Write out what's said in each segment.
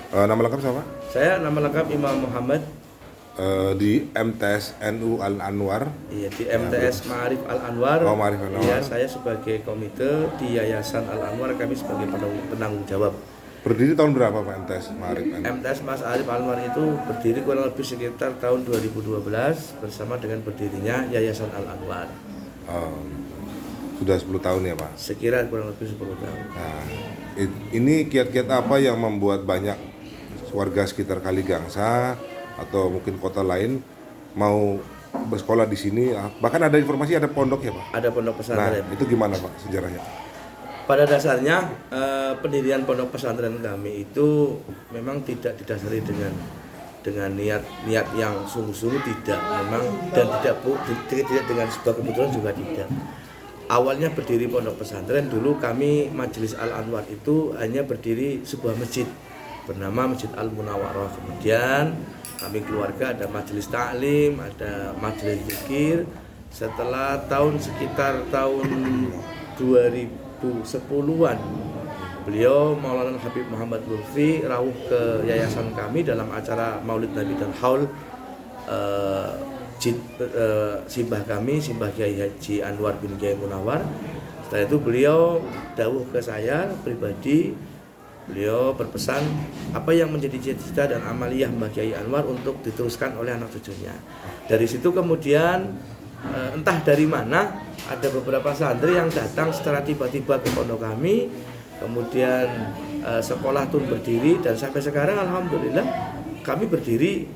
Nama lengkap siapa? Saya nama lengkap Imam Muhammad. Di MTS NU Al Anwar. Iya, di MTS Ma'arif Al Anwar. Oh, Ma'arif Al Anwar. Iya, saya sebagai komite di Yayasan Al Anwar, kami sebagai penanggung jawab. Berdiri tahun berapa Pak MTS Ma'arif? MTS Mas Arif Al Anwar itu berdiri kurang lebih sekitar tahun 2012 bersama dengan berdirinya Yayasan Al Anwar. Sudah 10 tahun ya Pak? Sekira kurang lebih 10 tahun. Nah, ini kiat-kiat apa yang membuat banyak warga sekitar Kaligangsa atau mungkin kota lain mau bersekolah di sini? Bahkan ada informasi ada pondok ya Pak? Ada pondok pesantren. Nah, itu gimana Pak sejarahnya? Pada dasarnya pendirian pondok pesantren kami itu memang tidak didasari dengan niat yang sungguh-sungguh, tidak memang, dan tidak dengan sebuah kebetulan juga tidak. Awalnya berdiri pondok pesantren dulu kami Majelis Al Anwar itu hanya berdiri sebuah masjid bernama Masjid Al Munawwarah. Kemudian kami keluarga ada majelis taklim, ada majelis zikir. Setelah sekitar tahun 2010-an, beliau Maulana Habib Muhammad Lutfi rawuh ke yayasan kami dalam acara Maulid Nabi dan Haul simbah kami, simbah Kiai Haji Anwar bin Kiai Munawar. Setelah itu beliau dawuh ke saya pribadi, beliau berpesan apa yang menjadi cita-cita dan amaliyah Mbah Kiai Anwar untuk diteruskan oleh anak cucunya. Dari situ kemudian entah dari mana ada beberapa santri yang datang secara tiba-tiba ke pondok kami, kemudian sekolah pun berdiri, dan sampai sekarang alhamdulillah kami berdiri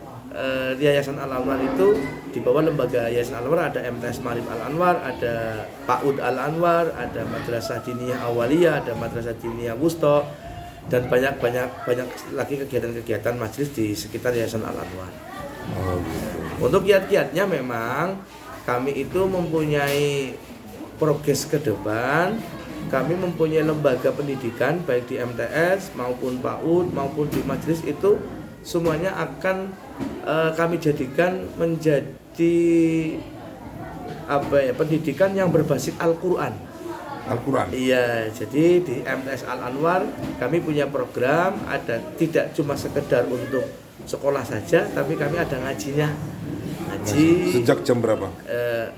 di Yayasan Al Anwar itu di bawah lembaga Yayasan Al Anwar ada MTS Ma'arif Al Anwar, ada PAUD Al Anwar, ada Madrasah Diniyah Awaliyah, ada Madrasah Diniyah Wusta, dan banyak lagi kegiatan-kegiatan majelis di sekitar Yayasan Al Anwar. Untuk kiat-kiatnya memang kami itu mempunyai progres ke depan. Kami mempunyai lembaga pendidikan baik di MTS maupun PAUD maupun di majelis, itu semuanya akan kami jadikan menjadi pendidikan yang berbasis Al-Qur'an. Al-Qur'an. Iya, jadi di MTS Al Anwar kami punya program, ada tidak cuma sekedar untuk sekolah saja, tapi kami ada ngajinya. Ngaji sejak jam berapa?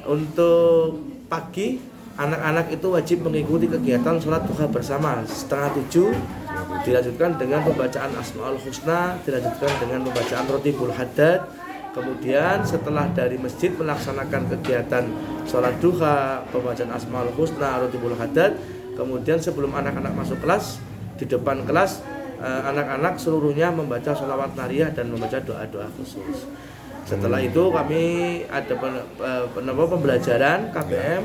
Untuk pagi anak-anak itu wajib mengikuti kegiatan sholat duha bersama 6:30, dilanjutkan dengan pembacaan Asmaul Husna, dilanjutkan dengan pembacaan Rotibul Haddad. Kemudian setelah dari masjid melaksanakan kegiatan sholat duha, pembacaan Asmaul Husna, Rotibul Haddad. Kemudian sebelum anak-anak masuk kelas, di depan kelas anak-anak seluruhnya membaca sholawat nariyah dan membaca doa-doa khusus. Setelah itu kami ada pembelajaran KBM,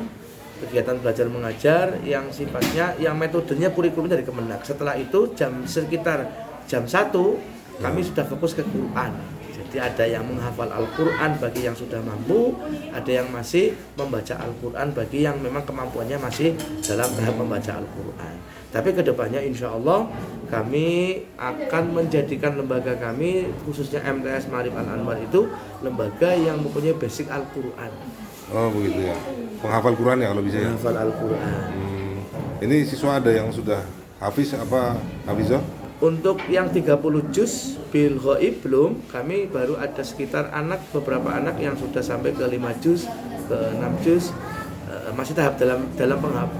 kegiatan belajar mengajar yang sifatnya, yang metodenya kurikulum dari Kemenak. Setelah itu sekitar jam 1 kami sudah fokus ke Quran. Jadi ada yang menghafal Al-Quran bagi yang sudah mampu, ada yang masih membaca Al-Quran bagi yang memang kemampuannya masih dalam tahap membaca Al-Quran. Tapi kedepannya insya Allah kami akan menjadikan lembaga kami, khususnya MTS Ma'arif Al Anwar itu lembaga yang mempunyai basic Al-Quran. Oh begitu ya, penghafal Quran ya kalau bisa ya? Menghafal Al-Quran. Ini siswa ada yang sudah hafiz apa hafizah? Untuk yang 30 juz bil ghaib belum, kami baru ada sekitar beberapa anak yang sudah sampai ke 5 juz, ke 6 juz, masih tahap dalam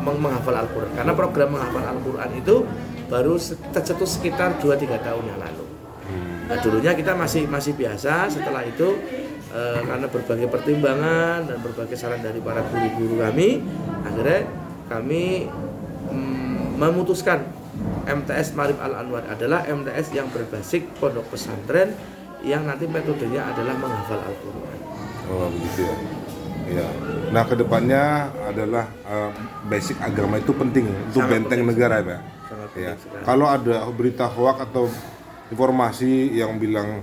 menghafal Al-Quran. Karena program menghafal Al-Quran itu baru tercetus sekitar 2-3 tahun yang lalu. Nah, dulunya kita masih biasa. Setelah itu karena berbagai pertimbangan dan berbagai saran dari para guru-guru kami, akhirnya kami memutuskan MTS Ma'arif Al Anwar adalah MTS yang berbasis pondok pesantren yang nanti metodenya adalah menghafal Al-Quran. Oh begitu ya. Ya. Nah kedepannya adalah basic agama itu penting untuk Sangat benteng penting negara sekali. ya. Sangat Ya. penting sekali. Kalau ada berita hoak atau informasi yang bilang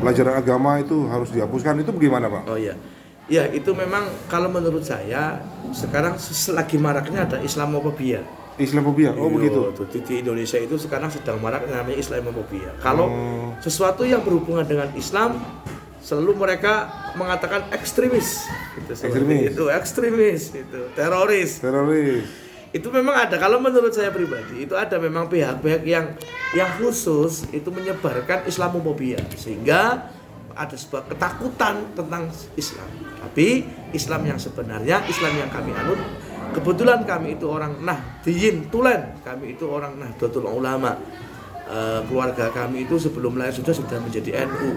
pelajaran agama itu harus dihapuskan, itu bagaimana Pak? Oh iya. Ya itu memang kalau menurut saya sekarang selagi maraknya ada Islamofobia. Islamofobia, oh begitu. Di Indonesia itu sekarang sedang marak namanya Islamofobia. Kalau sesuatu yang berhubungan dengan Islam selalu mereka mengatakan ekstremis. Itu Ekstremis. Itu ekstremis, itu teroris. Itu memang ada. Kalau menurut saya pribadi itu ada memang pihak-pihak yang khusus itu menyebarkan Islamofobia sehingga ada sebuah ketakutan tentang Islam. Tapi Islam yang sebenarnya, Islam yang kami anut, kebetulan kami itu orang Nahdliyin Tulen, kami itu orang Nahdlatul Ulama. Keluarga kami itu sebelum lahir sudah menjadi NU.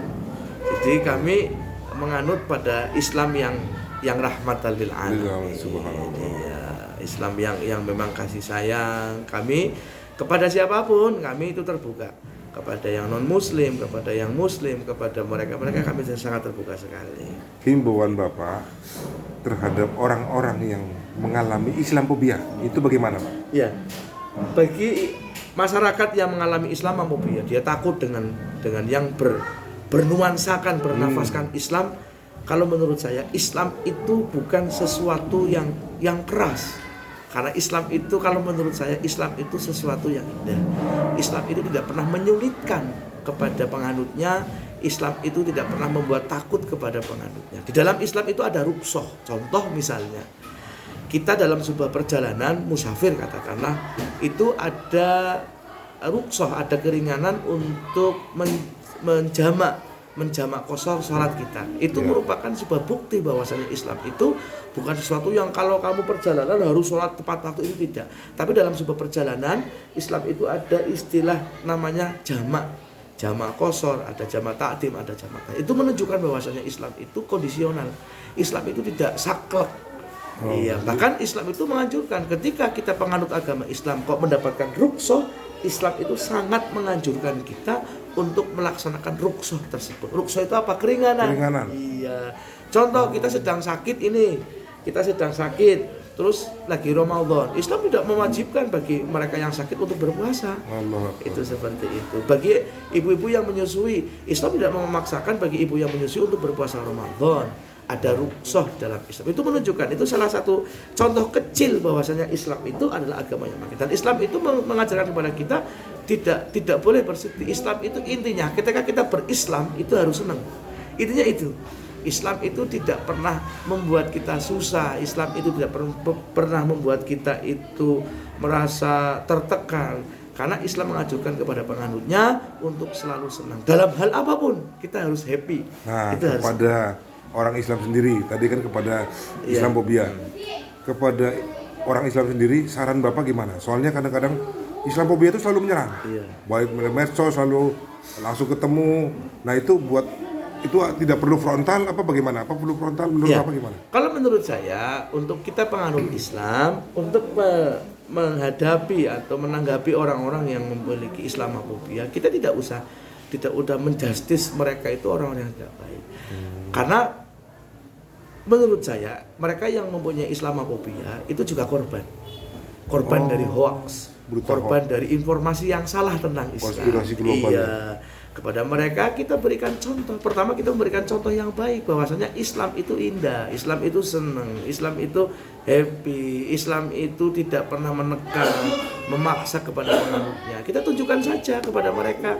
Jadi kami menganut pada Islam yang rahmatan lil alamin. Iya, Islam yang memang kasih sayang. Kami kepada siapapun kami itu terbuka. Kepada yang non muslim, kepada yang muslim, kepada mereka kami sangat terbuka sekali. Himbauan Bapak terhadap orang-orang yang mengalami Islamofobia itu bagaimana, Pak? Ya. Bagi masyarakat yang mengalami Islamofobia, dia takut dengan yang bernuansakan, bernafaskan Islam. Kalau menurut saya Islam itu bukan sesuatu yang keras. Karena Islam itu kalau menurut saya Islam itu sesuatu yang indah. Islam itu tidak pernah menyulitkan kepada penganutnya. Islam itu tidak pernah membuat takut kepada penganutnya. Di dalam Islam itu ada rukhsah. Contoh misalnya, kita dalam sebuah perjalanan musafir katakanlah, itu ada rukhsah, ada keringanan untuk menjamak qashar salat kita. Itu merupakan sebuah bukti bahwasanya Islam itu bukan sesuatu yang kalau kamu perjalanan harus sholat tepat waktu, itu tidak. Tapi dalam sebuah perjalanan Islam itu ada istilah namanya jamak qashar, ada jamak takdim, ada jamak. Itu menunjukkan bahwasanya Islam itu kondisional. Islam itu tidak saklek. Iya, bahkan Islam itu menganjurkan ketika kita penganut agama Islam kok mendapatkan rukhsah, Islam itu sangat menganjurkan kita untuk melaksanakan rukhsah tersebut. Rukhsah itu apa? Keringanan. Iya. Contoh kita sedang sakit terus lagi Ramadan. Islam tidak mewajibkan bagi mereka yang sakit untuk berpuasa. Itu seperti itu. Bagi ibu-ibu yang menyusui, Islam tidak memaksakan bagi ibu yang menyusui untuk berpuasa Ramadan. Ada rukhsah dalam Islam. Itu menunjukkan, itu salah satu contoh kecil bahwasanya Islam itu adalah agama yang baik. Dan Islam itu mengajarkan kepada kita tidak boleh bersedih. Islam itu intinya ketika kita berislam itu harus senang. Intinya itu. Islam itu tidak pernah membuat kita susah. Islam itu tidak pernah membuat kita itu merasa tertekan. Karena Islam mengajukan kepada penganutnya untuk selalu senang. Dalam hal apapun kita harus happy. Nah, itu kepada orang Islam sendiri, tadi kan kepada Islamofobia. Kepada orang Islam sendiri, saran Bapak gimana? Soalnya kadang-kadang Islamofobia itu selalu menyerang. Baik melalui medsos, selalu langsung ketemu. Nah itu itu tidak perlu frontal apa bagaimana? Apa perlu frontal menurut Bapak gimana? Kalau menurut saya, untuk kita penganut Islam, untuk menghadapi atau menanggapi orang-orang yang memiliki Islamofobia, kita tidak usah menjustis mereka itu orang-orang yang tidak baik. Karena menurut saya mereka yang mempunyai Islamofobia itu juga korban dari hoax, korban dari informasi yang salah tentang Islam. Konspirasi global. Iya. Kepada mereka kita berikan contoh. Pertama kita memberikan contoh yang baik bahwasanya Islam itu indah, Islam itu senang, Islam itu happy, Islam itu tidak pernah menekan, memaksa kepada penganutnya. Kita tunjukkan saja kepada mereka.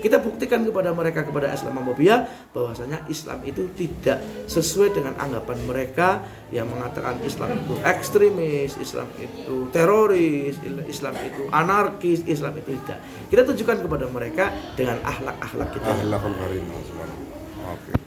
Kita buktikan kepada mereka, kepada Islamofobia, bahwasanya Islam itu tidak sesuai dengan anggapan mereka yang mengatakan Islam itu ekstremis, Islam itu teroris, Islam itu anarkis, Islam itu tidak. Kita tunjukkan kepada mereka dengan akhlak-akhlak kita. Akhlakul karimah. Oke.